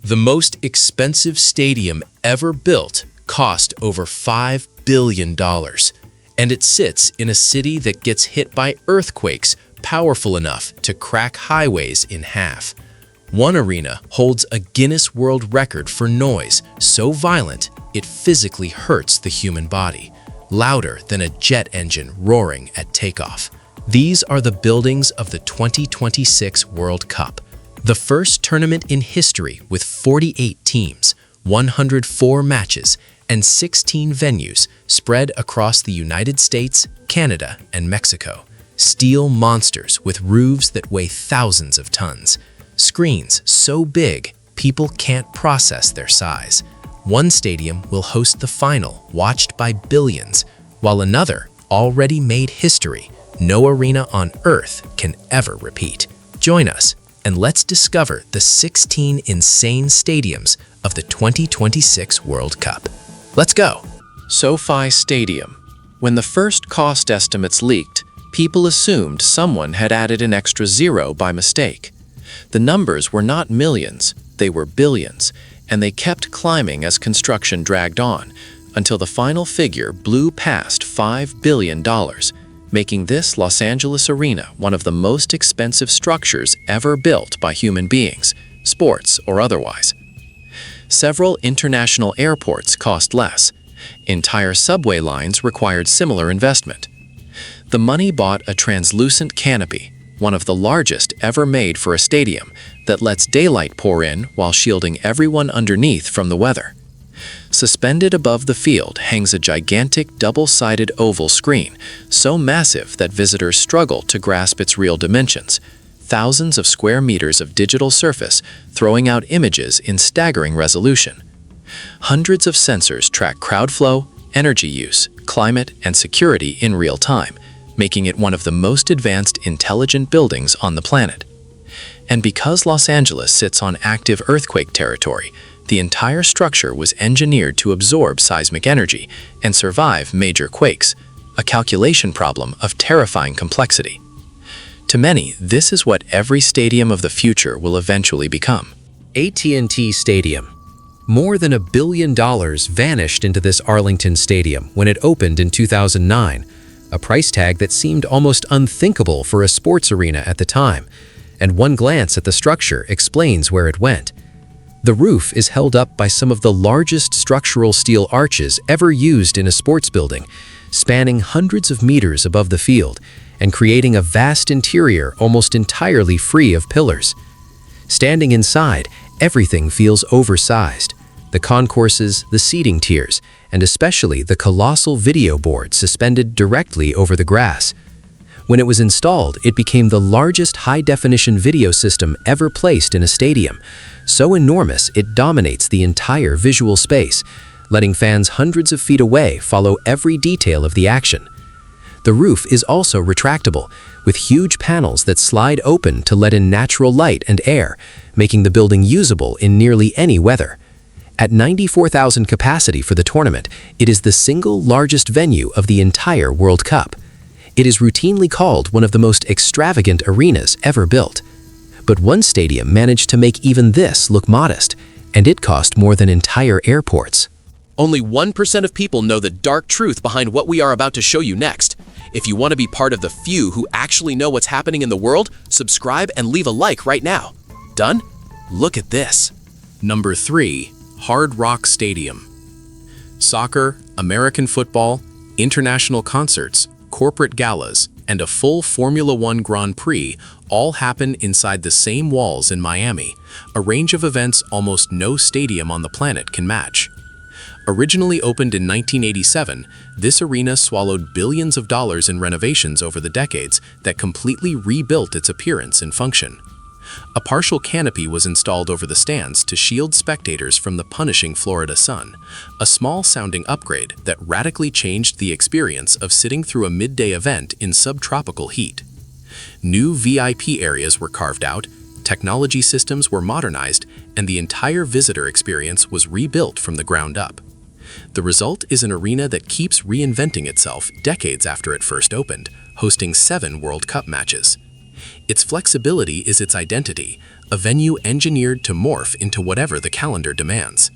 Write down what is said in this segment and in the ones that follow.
The most expensive stadium ever built cost over $5 billion, and it sits in a city that gets hit by earthquakes powerful enough to crack highways in half. One arena holds a Guinness World Record for noise so violent it physically hurts the human body, louder than a jet engine roaring at takeoff. These are the buildings of the 2026 World Cup, the first tournament in history with 48 teams, 104 matches, and 16 venues spread across the United States, Canada, and Mexico. Steel monsters with roofs that weigh thousands of tons. Screens so big, people can't process their size. One stadium will host the final, watched by billions, while another already made history no arena on Earth can ever repeat. Join us, and let's discover the 16 insane stadiums of the 2026 World Cup. Let's go! SoFi Stadium. When the first cost estimates leaked, people assumed someone had added an extra zero by mistake. The numbers were not millions, they were billions, and they kept climbing as construction dragged on, until the final figure blew past $5 billion, making this Los Angeles arena one of the most expensive structures ever built by human beings, sports or otherwise. Several international airports cost less. Entire subway lines required similar investment. The money bought a translucent canopy, one of the largest ever made for a stadium, that lets daylight pour in while shielding everyone underneath from the weather. Suspended above the field hangs a gigantic double-sided oval screen, so massive that visitors struggle to grasp its real dimensions. Thousands of square meters of digital surface throwing out images in staggering resolution. Hundreds of sensors track crowd flow, energy use, climate, and security in real time, making it one of the most advanced intelligent buildings on the planet. And because Los Angeles sits on active earthquake territory, the entire structure was engineered to absorb seismic energy and survive major quakes, a calculation problem of terrifying complexity. To many, this is what every stadium of the future will eventually become. AT&T Stadium. More than $1 billion vanished into this Arlington Stadium when it opened in 2009, a price tag that seemed almost unthinkable for a sports arena at the time, and one glance at the structure explains where it went. The roof is held up by some of the largest structural steel arches ever used in a sports building, spanning hundreds of meters above the field and creating a vast interior almost entirely free of pillars. Standing inside, everything feels oversized. The concourses, the seating tiers, and especially the colossal video board suspended directly over the grass. When it was installed, it became the largest high-definition video system ever placed in a stadium, so enormous it dominates the entire visual space, letting fans hundreds of feet away follow every detail of the action. The roof is also retractable, with huge panels that slide open to let in natural light and air, making the building usable in nearly any weather. At 94,000 capacity for the tournament, it is the single largest venue of the entire World Cup. It is routinely called one of the most extravagant arenas ever built. But one stadium managed to make even this look modest, and it cost more than entire airports. Only 1% of people know the dark truth behind what we are about to show you next. If you want to be part of the few who actually know what's happening in the world, subscribe and leave a like right now. Done? Look at this. Number 3. Hard Rock Stadium. Soccer, American football, international concerts, corporate galas, and a full Formula One Grand Prix all happen inside the same walls in Miami, a range of events almost no stadium on the planet can match. Originally opened in 1987, this arena swallowed billions of dollars in renovations over the decades that completely rebuilt its appearance and function. A partial canopy was installed over the stands to shield spectators from the punishing Florida sun, a small-sounding upgrade that radically changed the experience of sitting through a midday event in subtropical heat. New VIP areas were carved out, technology systems were modernized, and the entire visitor experience was rebuilt from the ground up. The result is an arena that keeps reinventing itself decades after it first opened, hosting 7 World Cup matches. Its flexibility is its identity, a venue engineered to morph into whatever the calendar demands.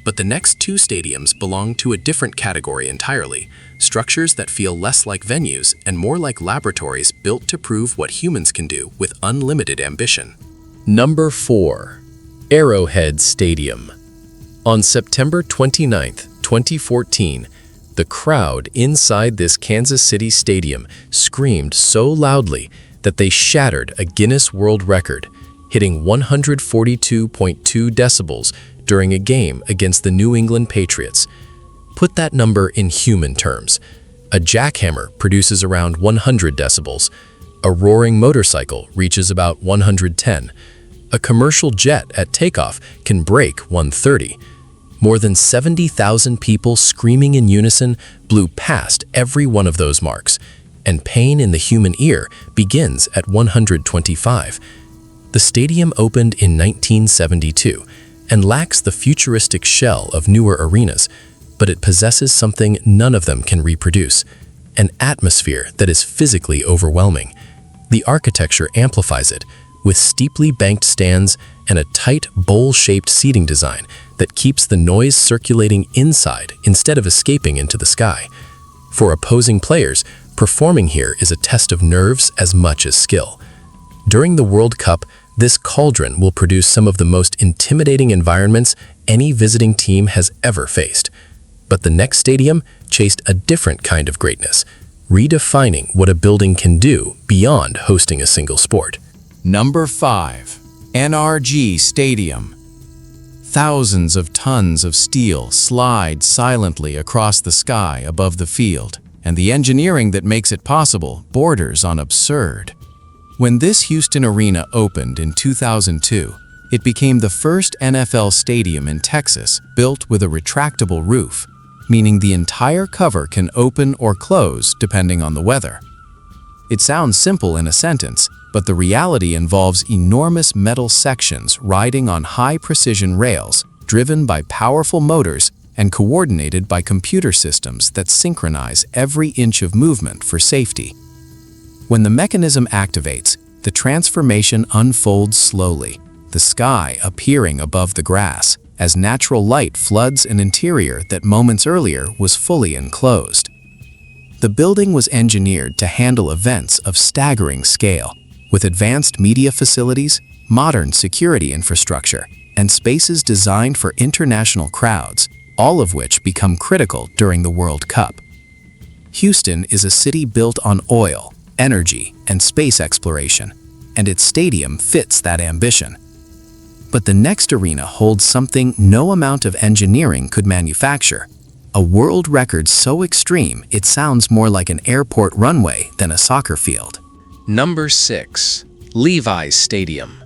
But the next two stadiums belong to a different category entirely, structures that feel less like venues and more like laboratories built to prove what humans can do with unlimited ambition. Number 4. Arrowhead Stadium. On September 29, 2014, the crowd inside this Kansas City stadium screamed so loudly that they shattered a Guinness World Record, hitting 142.2 decibels during a game against the New England Patriots. Put that number in human terms. A jackhammer produces around 100 decibels. A roaring motorcycle reaches about 110. A commercial jet at takeoff can break 130. More than 70,000 people screaming in unison blew past every one of those marks, and pain in the human ear begins at 125. The stadium opened in 1972 and lacks the futuristic shell of newer arenas, but it possesses something none of them can reproduce, an atmosphere that is physically overwhelming. The architecture amplifies it, with steeply banked stands and a tight, bowl-shaped seating design that keeps the noise circulating inside instead of escaping into the sky. For opposing players, performing here is a test of nerves as much as skill. During the World Cup, this cauldron will produce some of the most intimidating environments any visiting team has ever faced. But the next stadium chased a different kind of greatness, redefining what a building can do beyond hosting a single sport. Number 5. NRG Stadium. Thousands of tons of steel slide silently across the sky above the field, and the engineering that makes it possible borders on absurd. When this Houston arena opened in 2002, it became the first NFL stadium in Texas built with a retractable roof, meaning the entire cover can open or close depending on the weather. It sounds simple in a sentence, but the reality involves enormous metal sections riding on high-precision rails, driven by powerful motors and coordinated by computer systems that synchronize every inch of movement for safety. When the mechanism activates, the transformation unfolds slowly, the sky appearing above the grass, as natural light floods an interior that moments earlier was fully enclosed. The building was engineered to handle events of staggering scale, with advanced media facilities, modern security infrastructure, and spaces designed for international crowds, all of which become critical during the World Cup. Houston is a city built on oil, energy, and space exploration, and its stadium fits that ambition. But the next arena holds something no amount of engineering could manufacture, a world record so extreme it sounds more like an airport runway than a soccer field. Number 6. Levi's Stadium.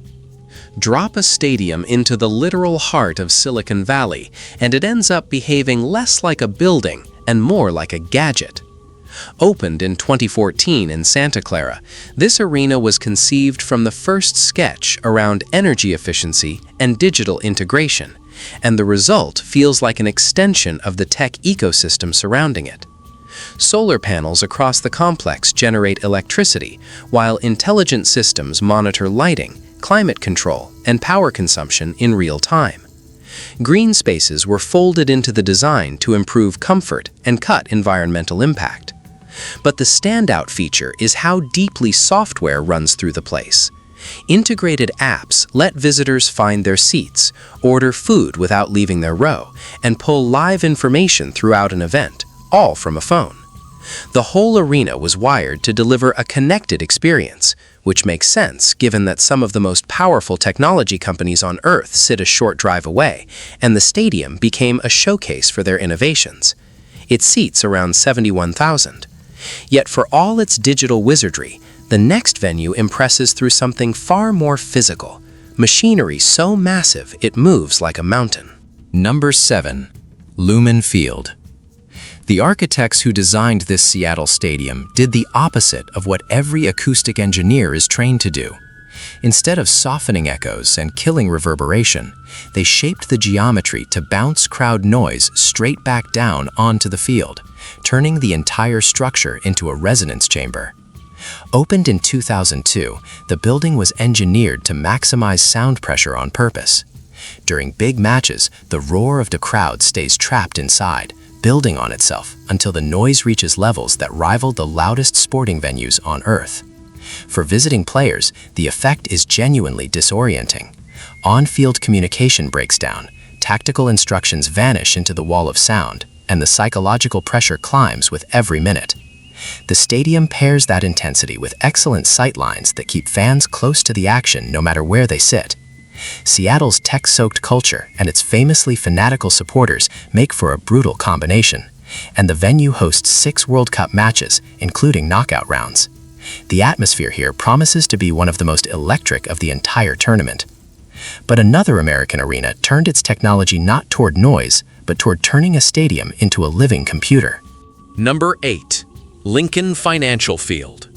Drop a stadium into the literal heart of Silicon Valley, and it ends up behaving less like a building and more like a gadget. Opened in 2014 in Santa Clara, this arena was conceived from the first sketch around energy efficiency and digital integration, and the result feels like an extension of the tech ecosystem surrounding it. Solar panels across the complex generate electricity, while intelligent systems monitor lighting, climate control, and power consumption in real time. Green spaces were folded into the design to improve comfort and cut environmental impact. But the standout feature is how deeply software runs through the place. Integrated apps let visitors find their seats, order food without leaving their row, and pull live information throughout an event, all from a phone. The whole arena was wired to deliver a connected experience, which makes sense given that some of the most powerful technology companies on Earth sit a short drive away, and the stadium became a showcase for their innovations. It seats around 71,000. Yet for all its digital wizardry, the next venue impresses through something far more physical, machinery so massive it moves like a mountain. Number 7. Lumen Field. The architects who designed this Seattle stadium did the opposite of what every acoustic engineer is trained to do. Instead of softening echoes and killing reverberation, they shaped the geometry to bounce crowd noise straight back down onto the field, turning the entire structure into a resonance chamber. Opened in 2002, the building was engineered to maximize sound pressure on purpose. During big matches, the roar of the crowd stays trapped inside, building on itself until the noise reaches levels that rival the loudest sporting venues on Earth. For visiting players, the effect is genuinely disorienting. On-field communication breaks down, tactical instructions vanish into the wall of sound, and the psychological pressure climbs with every minute. The stadium pairs that intensity with excellent sightlines that keep fans close to the action no matter where they sit. Seattle's tech-soaked culture and its famously fanatical supporters make for a brutal combination, and the venue hosts 6 World Cup matches, including knockout rounds. The atmosphere here promises to be one of the most electric of the entire tournament. But another American arena turned its technology not toward noise, but toward turning a stadium into a living computer. Number 8. Lincoln Financial Field.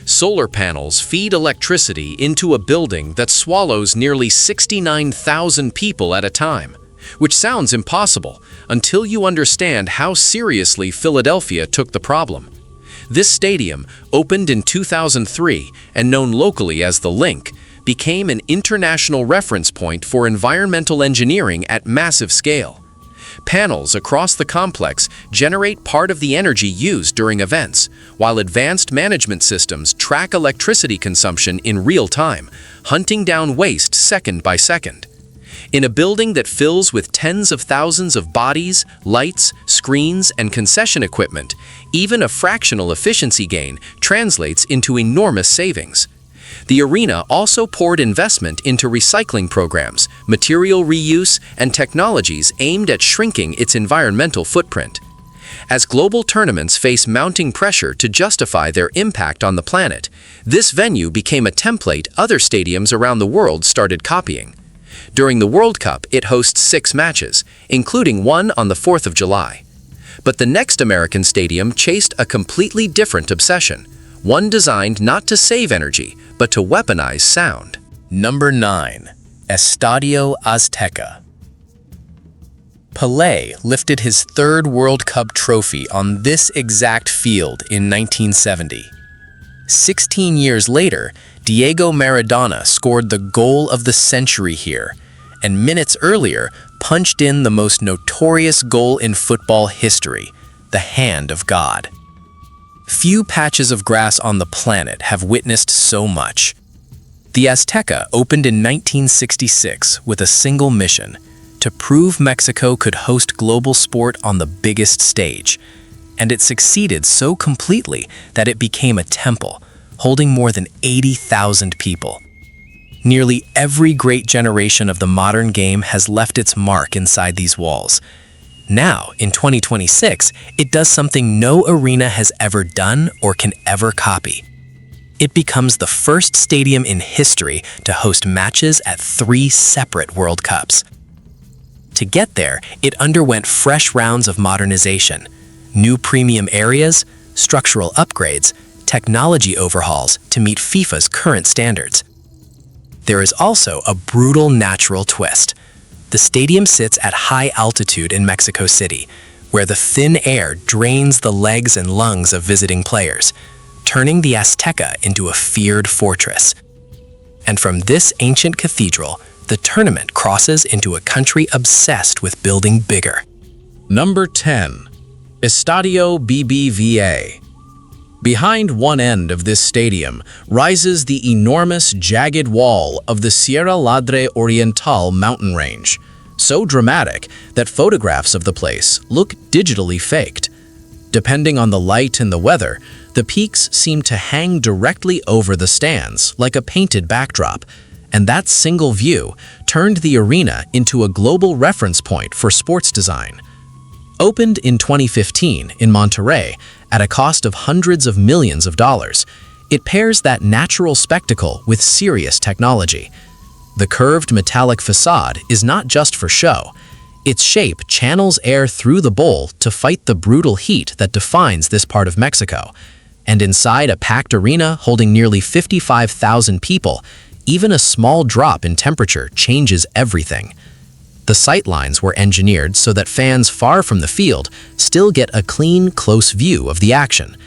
Solar panels feed electricity into a building that swallows nearly 69,000 people at a time, which sounds impossible until you understand how seriously Philadelphia took the problem. This stadium, opened in 2003 and known locally as the Link, became an international reference point for environmental engineering at massive scale. Panels across the complex generate part of the energy used during events, while advanced management systems track electricity consumption in real time, hunting down waste second by second. In a building that fills with tens of thousands of bodies, lights, screens, and concession equipment, even a fractional efficiency gain translates into enormous savings. The arena also poured investment into recycling programs, material reuse, and technologies aimed at shrinking its environmental footprint. As global tournaments face mounting pressure to justify their impact on the planet, this venue became a template other stadiums around the world started copying. During the World Cup, it hosts 6 matches, including one on the 4th of July. But the next American stadium chased a completely different obsession, one designed not to save energy, but to weaponize sound. Number 9. Estadio Azteca. Pelé lifted his 3rd World Cup trophy on this exact field in 1970. 16 years later, Diego Maradona scored the goal of the century here, and minutes earlier punched in the most notorious goal in football history, the hand of God. Few patches of grass on the planet have witnessed so much. The Azteca opened in 1966 with a single mission: to prove Mexico could host global sport on the biggest stage. And it succeeded so completely that it became a temple, holding more than 80,000 people. Nearly every great generation of the modern game has left its mark inside these walls. Now, in 2026, it does something no arena has ever done or can ever copy. It becomes the first stadium in history to host matches at 3 separate World Cups. To get there, it underwent fresh rounds of modernization, new premium areas, structural upgrades, technology overhauls to meet FIFA's current standards. There is also a brutal natural twist. The stadium sits at high altitude in Mexico City, where the thin air drains the legs and lungs of visiting players, turning the Azteca into a feared fortress. And from this ancient cathedral, the tournament crosses into a country obsessed with building bigger. Number 10. Estadio BBVA. Behind one end of this stadium rises the enormous jagged wall of the Sierra Madre Oriental mountain range, so dramatic that photographs of the place look digitally faked. Depending on the light and the weather, the peaks seem to hang directly over the stands like a painted backdrop, and that single view turned the arena into a global reference point for sports design. Opened in 2015 in Monterrey at a cost of hundreds of millions of dollars, it pairs that natural spectacle with serious technology. The curved metallic facade is not just for show. Its shape channels air through the bowl to fight the brutal heat that defines this part of Mexico. And inside a packed arena holding nearly 55,000 people, even a small drop in temperature changes everything. The sightlines were engineered so that fans far from the field still get a clean, close view of the action.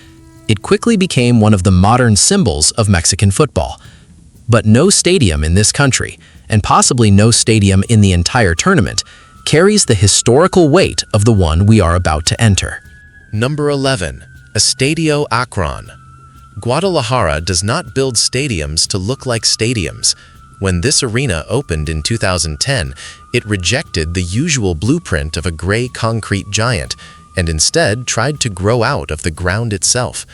It quickly became one of the modern symbols of Mexican football. But no stadium in this country, and possibly no stadium in the entire tournament, carries the historical weight of the one we are about to enter. Number 11. Estadio Akron. Guadalajara does not build stadiums to look like stadiums. When this arena opened in 2010, it rejected the usual blueprint of a gray concrete giant and instead tried to grow out of the ground itself.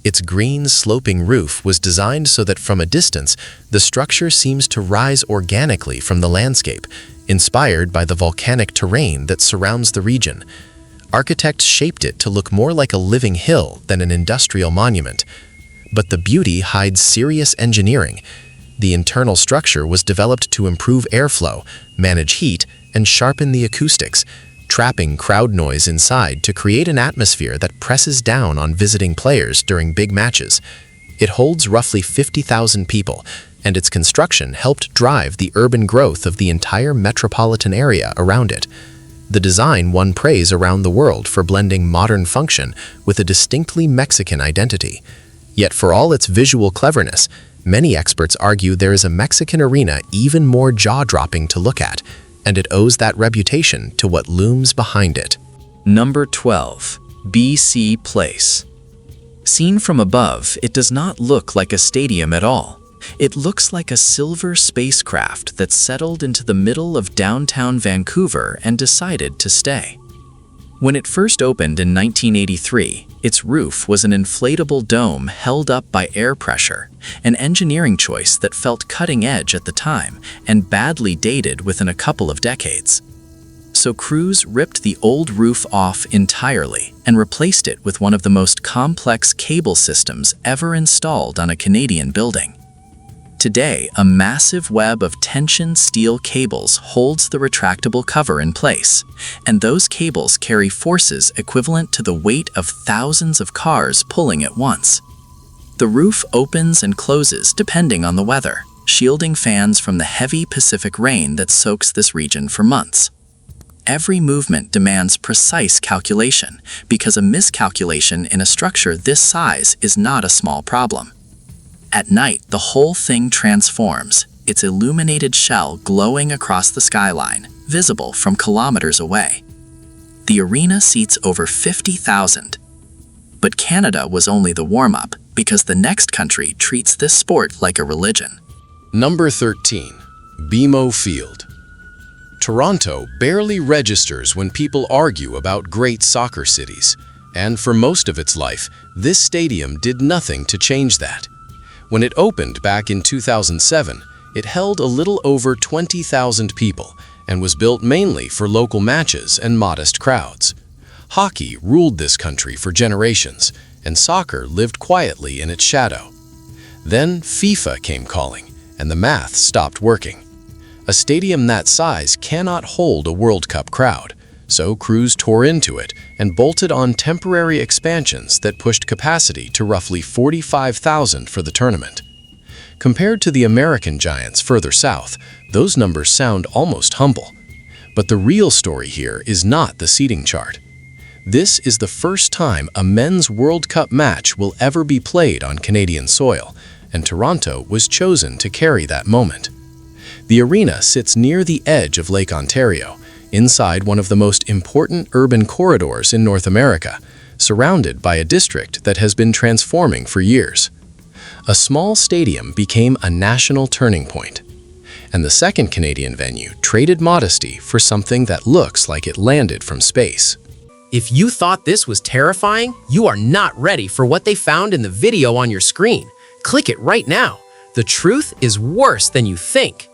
Its green, sloping roof was designed so that from a distance, the structure seems to rise organically from the landscape, inspired by the volcanic terrain that surrounds the region. Architects shaped it to look more like a living hill than an industrial monument. But the beauty hides serious engineering. The internal structure was developed to improve airflow, manage heat, and sharpen the acoustics, trapping crowd noise inside to create an atmosphere that presses down on visiting players during big matches. It holds roughly 50,000 people, and its construction helped drive the urban growth of the entire metropolitan area around it. The design won praise around the world for blending modern function with a distinctly Mexican identity. Yet for all its visual cleverness, many experts argue there is a Mexican arena even more jaw-dropping to look at, and it owes that reputation to what looms behind it. Number 12. BC Place. Seen from above, it does not look like a stadium at all. It looks like a silver spacecraft that settled into the middle of downtown Vancouver and decided to stay. When it first opened in 1983, its roof was an inflatable dome held up by air pressure, an engineering choice that felt cutting edge at the time and badly dated within a couple of decades. So crews ripped the old roof off entirely and replaced it with one of the most complex cable systems ever installed on a Canadian building. Today, a massive web of tension steel cables holds the retractable cover in place, and those cables carry forces equivalent to the weight of thousands of cars pulling at once. The roof opens and closes depending on the weather, shielding fans from the heavy Pacific rain that soaks this region for months. Every movement demands precise calculation, because a miscalculation in a structure this size is not a small problem. At night, the whole thing transforms, its illuminated shell glowing across the skyline, visible from kilometers away. The arena seats over 50,000. But Canada was only the warm-up, because the next country treats this sport like a religion. Number 13. BMO Field. Toronto barely registers when people argue about great soccer cities, and for most of its life, this stadium did nothing to change that. When it opened back in 2007, it held a little over 20,000 people and was built mainly for local matches and modest crowds. Hockey ruled this country for generations, and soccer lived quietly in its shadow. Then FIFA came calling, and the math stopped working. A stadium that size cannot hold a World Cup crowd, so crews tore into it and bolted on temporary expansions that pushed capacity to roughly 45,000 for the tournament. Compared to the American giants further south, those numbers sound almost humble. But the real story here is not the seating chart. This is the first time a men's World Cup match will ever be played on Canadian soil, and Toronto was chosen to carry that moment. The arena sits near the edge of Lake Ontario, inside one of the most important urban corridors in North America, surrounded by a district that has been transforming for years. A small stadium became a national turning point, and the second Canadian venue traded modesty for something that looks like it landed from space. If you thought this was terrifying, you are not ready for what they found in the video on your screen. Click it right now. The truth is worse than you think.